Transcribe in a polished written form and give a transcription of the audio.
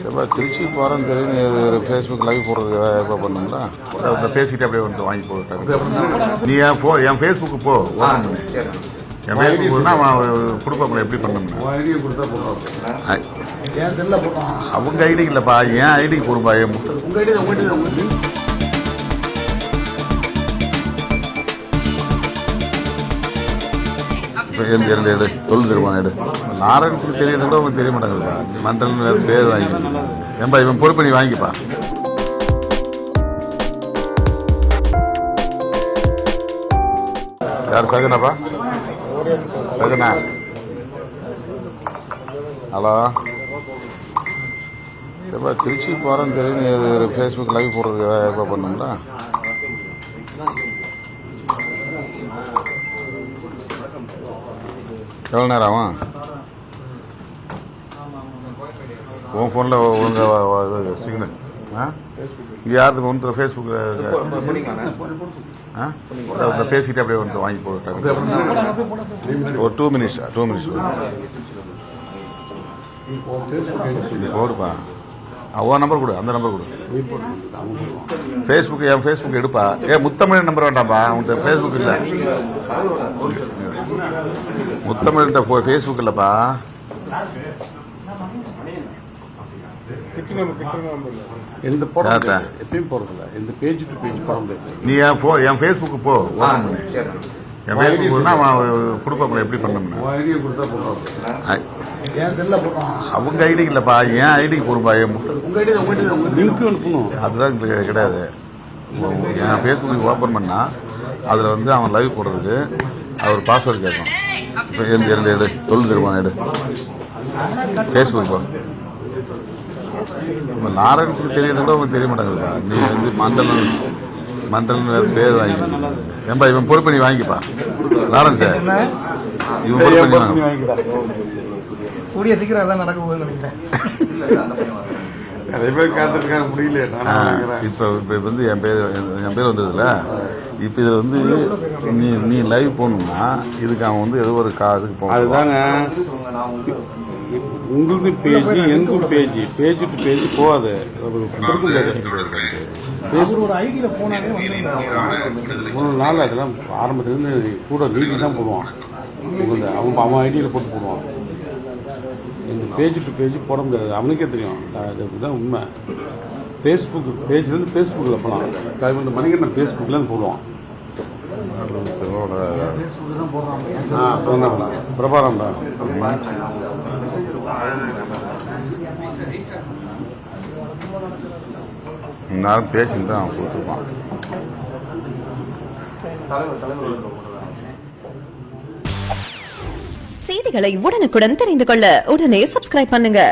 இப்போ திருச்சி போகிறோன்னு தெரியும் ஃபேஸ்புக் லைவ் போடுறது எப்போ பண்ணுங்களா இந்த பேசிக்கிட்டு அப்படியே வந்து வாங்கி போட்டாங்க. நீ என் ஃபேஸ்புக்கு போ ஓப்பன் பண்ணி என் ஃபேஸ்புக் போனால் அவன் கொடுப்பாங்களே எப்படி பண்ணணும்னா அவங்க ஐடிக்கு இல்லைப்பா என் ஐடிக்கு போடுப்பா என் எடு தொழில் தருவான் எடு லாரன்ஸுக்கு தெரியறது கூட அவங்களுக்கு தெரிய மாட்டாங்கப்பா மண்டல் பேர் வாங்கி ஏன்பா இவன் பொறுப்பு பண்ணி வாங்கிப்பா. யார் சகனாப்பா சகனா ஹலோ எப்போ திருச்சி போகிறோன்னு தெரியும் ஃபேஸ்புக் லைவ் போடுறது எப்போ பண்ணுங்களா எவ்வளோ நேரம் ஆகும் உன் ஃபோனில் ஒழுங்காக சிக்னல் இங்கே யாருக்கு ஒன்று ஃபேஸ்புக்கில் இந்த பேசிக்கிட்டு அப்படியே வந்து வாங்கி போட்டாங்க ஒரு 2 மினிட்ஸ் போடுப்பா அவன் நம்பர் கொடு அந்த நம்பர் கொடு ஃபேஸ்புக் என் ஃபேஸ்புக் எடுப்பா முத்தமிழ் நம்பர் வேண்டாம்ப்பா உங்க ஃபேஸ்புக் இல்லை முத்தமிழ்கிட்ட ஃபேஸ்புக் இல்லைப்பா நீ என் ஃபேஸ்புக்கு போ ஓப்பன் பண்ணி என் ஃபேஸ்புக் போனால் அவன் கொடுப்பாங்களே எப்படி பண்ணணும்னா அவங்க ஐடிக்கு இல்லைப்பா என் ஐடிக்கு போடுப்பா அதுதான் கிடையாது. என் ஃபேஸ்புக்கு ஓப்பன் பண்ணால் அதில் வந்து அவன் லைவ் போடுறதுக்கு அவர் பாஸ்வேர்டு கேட்கும். இப்போ எடு தொழில் தருவான் எடு ஃபேஸ்புக் போ லாரன்ஸுக்கு தெரியறது கூட அவங்களுக்கு தெரிய மாட்டாங்கப்பா நீ வந்து மண்டல் பேர் வாங்கி ஏன்பா இவன் பொறுப்பு பண்ணி வாங்கிப்பா லாரன்ஸ் இவன் பொறுப்பு பண்ணி வாங்கி கூடிய சீக்கிரம் எல்லாம் நடக்க போகுதுன்னு நினைக்கிறேன். நிறைய பேர் காத்திருக்காங்க முடியல. இப்போ வந்து என் பேர் வந்ததுல இப்போ இதில் வந்து நீ லைவ் போகணும்னா இதுக்கு அவன் வந்து ஏதோ ஒரு இதுக்கு போகணும். அதுதாங்க உங்களுக்கு பேஜ் எனக்கு பேஜ் டு பேஜ் போகாது. மூணு நாள் அதெல்லாம் ஆரம்பத்துலேருந்து கூட நீட்டி தான் போடுவான். அவன் ஐடியில் போட்டு போடுவான். இந்த பேஜ் டு பேஜ் போட முடியாது. அவனுக்கே தெரியும். அதுதான் உண்மை. ஃபேஸ்புக் பேஜ்லேருந்து ஃபேஸ்புக்கில் போகலாம். மணிக்கண்ணன் ஃபேஸ்புக்லேருந்து போடுவான். பிரபாரம்டா நான் பேசிட்டு தான் அவன் கொடுத்துருப்பான். செய்திகளை உடனுக்குடன் தெரிந்து கொள்ள உடனே சப்ஸ்கிரைப் பண்ணுங்க.